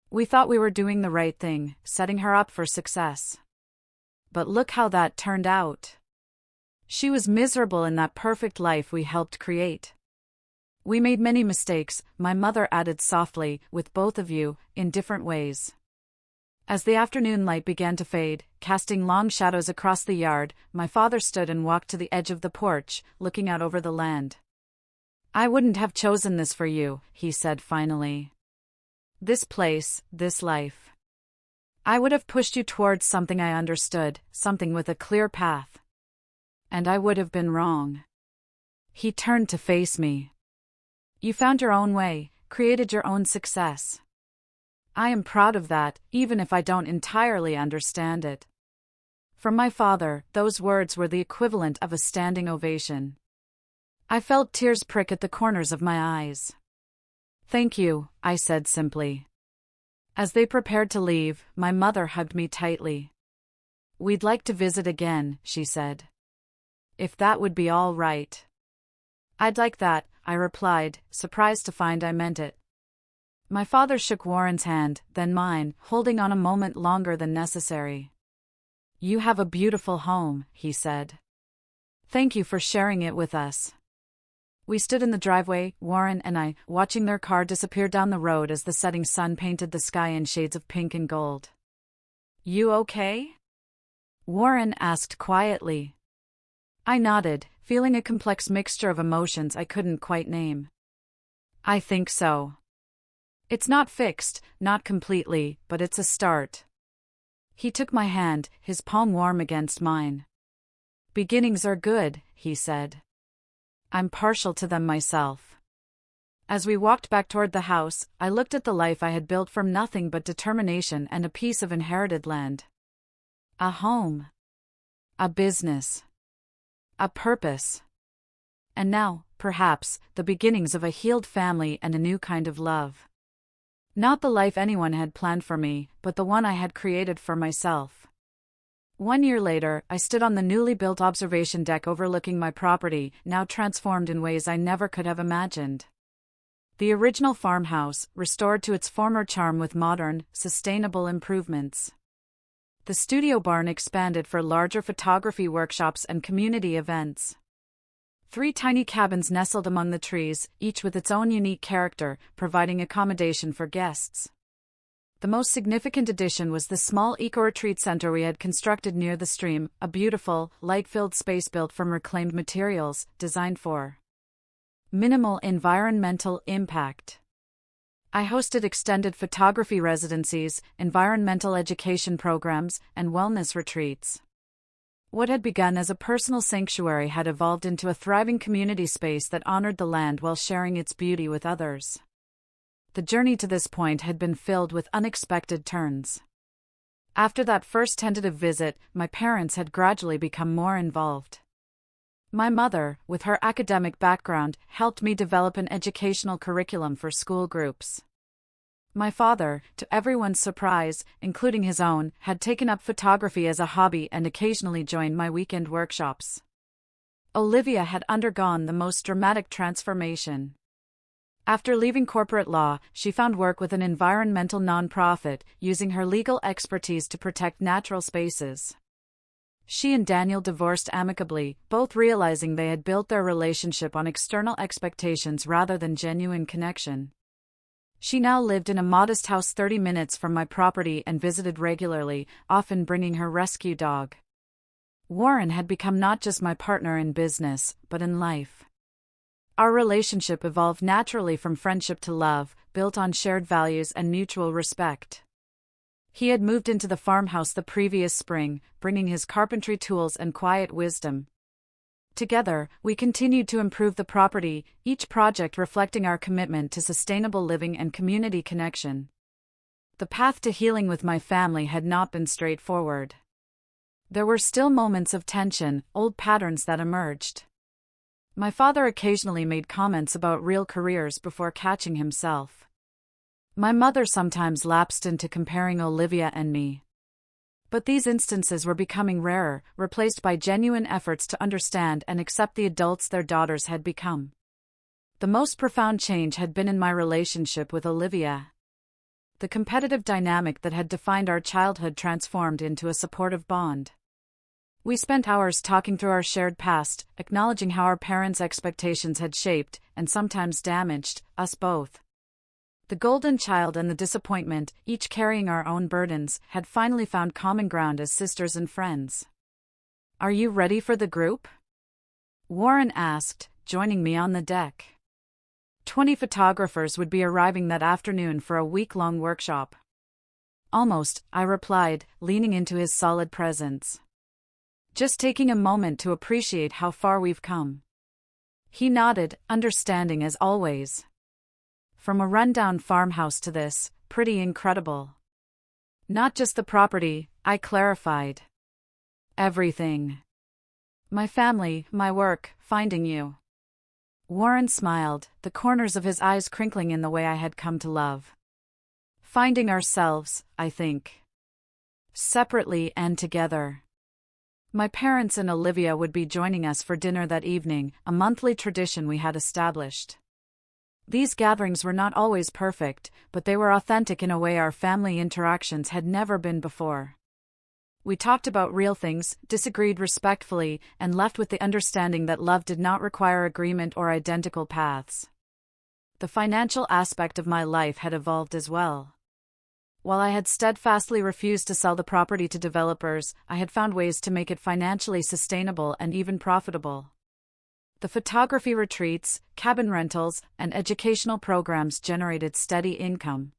We thought we were doing the right thing, setting her up for success. But look how that turned out. She was miserable in that perfect life we helped create. We made many mistakes, my mother added softly, with both of you, in different ways. As the afternoon light began to fade, casting long shadows across the yard, my father stood and walked to the edge of the porch, looking out over the land. I wouldn't have chosen this for you, he said finally. This place, this life. I would have pushed you towards something I understood, something with a clear path. And I would have been wrong. He turned to face me. You found your own way, created your own success. I am proud of that, even if I don't entirely understand it. From my father, those words were the equivalent of a standing ovation. I felt tears prick at the corners of my eyes. Thank you, I said simply. As they prepared to leave, my mother hugged me tightly. We'd like to visit again, she said. If that would be all right. I'd like that, I replied, surprised to find I meant it. My father shook Warren's hand, then mine, holding on a moment longer than necessary. You have a beautiful home, he said. Thank you for sharing it with us. We stood in the driveway, Warren and I, watching their car disappear down the road as the setting sun painted the sky in shades of pink and gold. You okay? Warren asked quietly. I nodded, feeling a complex mixture of emotions I couldn't quite name. I think so. It's not fixed, not completely, but it's a start. He took my hand, his palm warm against mine. Beginnings are good, he said. I'm partial to them myself. As we walked back toward the house, I looked at the life I had built from nothing but determination and a piece of inherited land. A home. A business. A purpose. And now, perhaps, the beginnings of a healed family and a new kind of love. Not the life anyone had planned for me, but the one I had created for myself. 1 year later, I stood on the newly built observation deck overlooking my property, now transformed in ways I never could have imagined. The original farmhouse, restored to its former charm with modern, sustainable improvements. The studio barn expanded for larger photography workshops and community events. 3 tiny cabins nestled among the trees, each with its own unique character, providing accommodation for guests. The most significant addition was the small eco-retreat center we had constructed near the stream, a beautiful, light-filled space built from reclaimed materials, designed for minimal environmental impact. I hosted extended photography residencies, environmental education programs, and wellness retreats. What had begun as a personal sanctuary had evolved into a thriving community space that honored the land while sharing its beauty with others. The journey to this point had been filled with unexpected turns. After that first tentative visit, my parents had gradually become more involved. My mother, with her academic background, helped me develop an educational curriculum for school groups. My father, to everyone's surprise, including his own, had taken up photography as a hobby and occasionally joined my weekend workshops. Olivia had undergone the most dramatic transformation. After leaving corporate law, she found work with an environmental nonprofit, using her legal expertise to protect natural spaces. She and Daniel divorced amicably, both realizing they had built their relationship on external expectations rather than genuine connection. She now lived in a modest house 30 minutes from my property and visited regularly, often bringing her rescue dog. Warren had become not just my partner in business, but in life. Our relationship evolved naturally from friendship to love, built on shared values and mutual respect. He had moved into the farmhouse the previous spring, bringing his carpentry tools and quiet wisdom. Together, we continued to improve the property, each project reflecting our commitment to sustainable living and community connection. The path to healing with my family had not been straightforward. There were still moments of tension, old patterns that emerged. My father occasionally made comments about real careers before catching himself. My mother sometimes lapsed into comparing Olivia and me. But these instances were becoming rarer, replaced by genuine efforts to understand and accept the adults their daughters had become. The most profound change had been in my relationship with Olivia. The competitive dynamic that had defined our childhood transformed into a supportive bond. We spent hours talking through our shared past, acknowledging how our parents' expectations had shaped, and sometimes damaged, us both. The golden child and the disappointment, each carrying our own burdens, had finally found common ground as sisters and friends. "Are you ready for the group?" Warren asked, joining me on the deck. 20 photographers would be arriving that afternoon for a week-long workshop. "Almost," I replied, leaning into his solid presence. "Just taking a moment to appreciate how far we've come." He nodded, understanding as always. From a rundown farmhouse to this, pretty incredible. "Not just the property," I clarified. "Everything. My family, my work, finding you." Warren smiled, the corners of his eyes crinkling in the way I had come to love. "Finding ourselves, I think. Separately and together." My parents and Olivia would be joining us for dinner that evening, a monthly tradition we had established. These gatherings were not always perfect, but they were authentic in a way our family interactions had never been before. We talked about real things, disagreed respectfully, and left with the understanding that love did not require agreement or identical paths. The financial aspect of my life had evolved as well. While I had steadfastly refused to sell the property to developers, I had found ways to make it financially sustainable and even profitable. The photography retreats, cabin rentals, and educational programs generated steady income.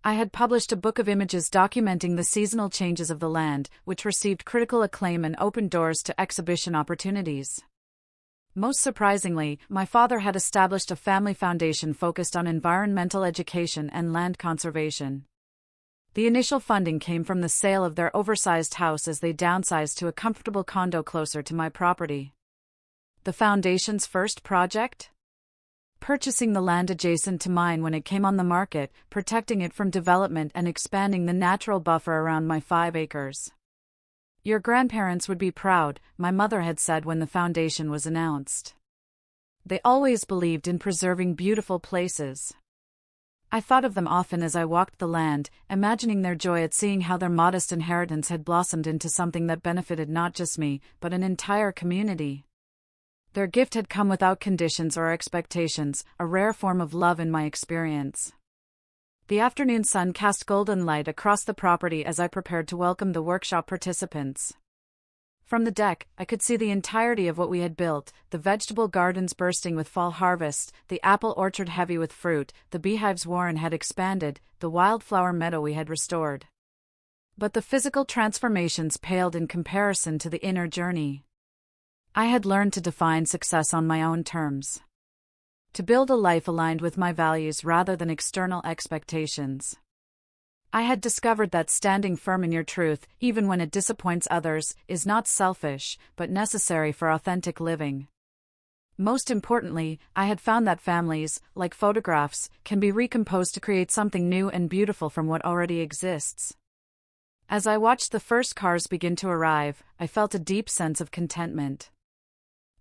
I had published a book of images documenting the seasonal changes of the land, which received critical acclaim and opened doors to exhibition opportunities. Most surprisingly, my father had established a family foundation focused on environmental education and land conservation. The initial funding came from the sale of their oversized house as they downsized to a comfortable condo closer to my property. The foundation's first project? Purchasing the land adjacent to mine when it came on the market, protecting it from development and expanding the natural buffer around my 5 acres. "Your grandparents would be proud," my mother had said when the foundation was announced. They always believed in preserving beautiful places. I thought of them often as I walked the land, imagining their joy at seeing how their modest inheritance had blossomed into something that benefited not just me, but an entire community. Their gift had come without conditions or expectations, a rare form of love in my experience. The afternoon sun cast golden light across the property as I prepared to welcome the workshop participants. From the deck, I could see the entirety of what we had built, the vegetable gardens bursting with fall harvest, the apple orchard heavy with fruit, the beehives Warren had expanded, the wildflower meadow we had restored. But the physical transformations paled in comparison to the inner journey. I had learned to define success on my own terms. To build a life aligned with my values rather than external expectations. I had discovered that standing firm in your truth, even when it disappoints others, is not selfish, but necessary for authentic living. Most importantly, I had found that families, like photographs, can be recomposed to create something new and beautiful from what already exists. As I watched the first cars begin to arrive, I felt a deep sense of contentment.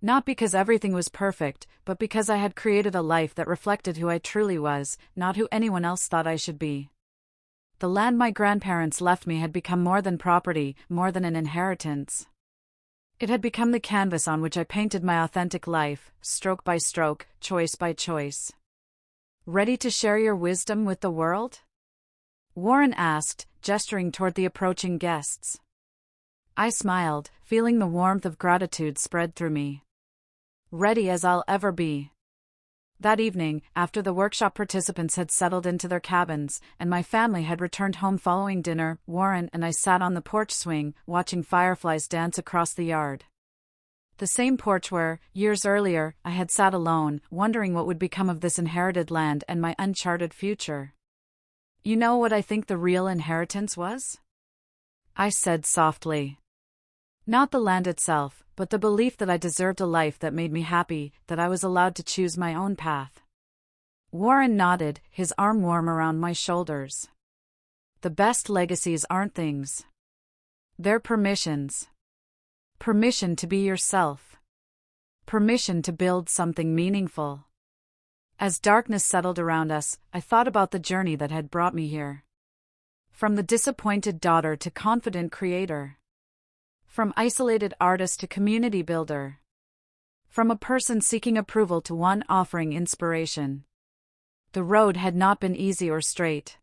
Not because everything was perfect, but because I had created a life that reflected who I truly was, not who anyone else thought I should be. The land my grandparents left me had become more than property, more than an inheritance. It had become the canvas on which I painted my authentic life, stroke by stroke, choice by choice. Ready to share your wisdom with the world? Warren asked, gesturing toward the approaching guests. I smiled, feeling the warmth of gratitude spread through me. Ready as I'll ever be. That evening, after the workshop participants had settled into their cabins, and my family had returned home following dinner, Warren and I sat on the porch swing, watching fireflies dance across the yard. The same porch where, years earlier, I had sat alone, wondering what would become of this inherited land and my uncharted future. You know what I think the real inheritance was? I said softly. Not the land itself, but the belief that I deserved a life that made me happy, that I was allowed to choose my own path. Warren nodded, his arm warm around my shoulders. The best legacies aren't things. They're permissions. Permission to be yourself. Permission to build something meaningful. As darkness settled around us, I thought about the journey that had brought me here. From the disappointed daughter to confident creator. From isolated artist to community builder. From a person seeking approval to one offering inspiration. The road had not been easy or straight.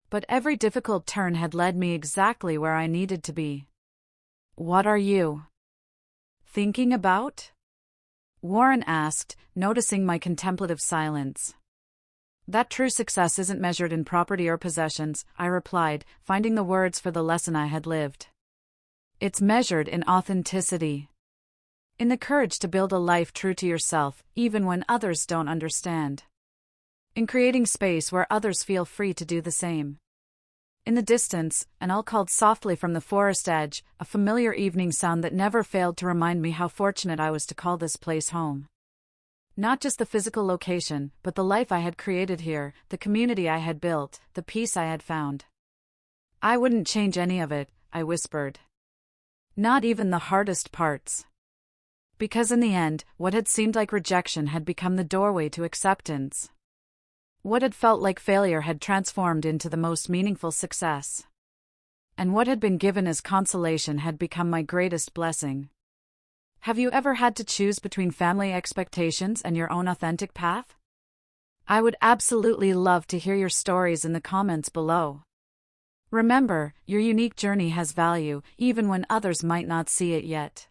But every difficult turn had led me exactly where I needed to be. What are you thinking about? Warren asked, noticing my contemplative silence. That true success isn't measured in property or possessions, I replied, finding the words for the lesson I had lived. It's measured in authenticity. In the courage to build a life true to yourself, even when others don't understand. In creating space where others feel free to do the same. In the distance, an owl called softly from the forest edge, a familiar evening sound that never failed to remind me how fortunate I was to call this place home. Not just the physical location, but the life I had created here, the community I had built, the peace I had found. I wouldn't change any of it, I whispered. Not even the hardest parts. Because in the end, what had seemed like rejection had become the doorway to acceptance. What had felt like failure had transformed into the most meaningful success. And what had been given as consolation had become my greatest blessing. Have you ever had to choose between family expectations and your own authentic path? I would absolutely love to hear your stories in the comments below. Remember, your unique journey has value, even when others might not see it yet.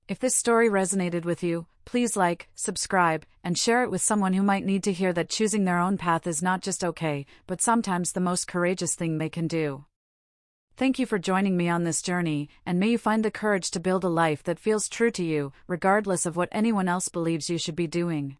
If this story resonated with you, please like, subscribe, and share it with someone who might need to hear that choosing their own path is not just okay, but sometimes the most courageous thing they can do. Thank you for joining me on this journey, and may you find the courage to build a life that feels true to you, regardless of what anyone else believes you should be doing.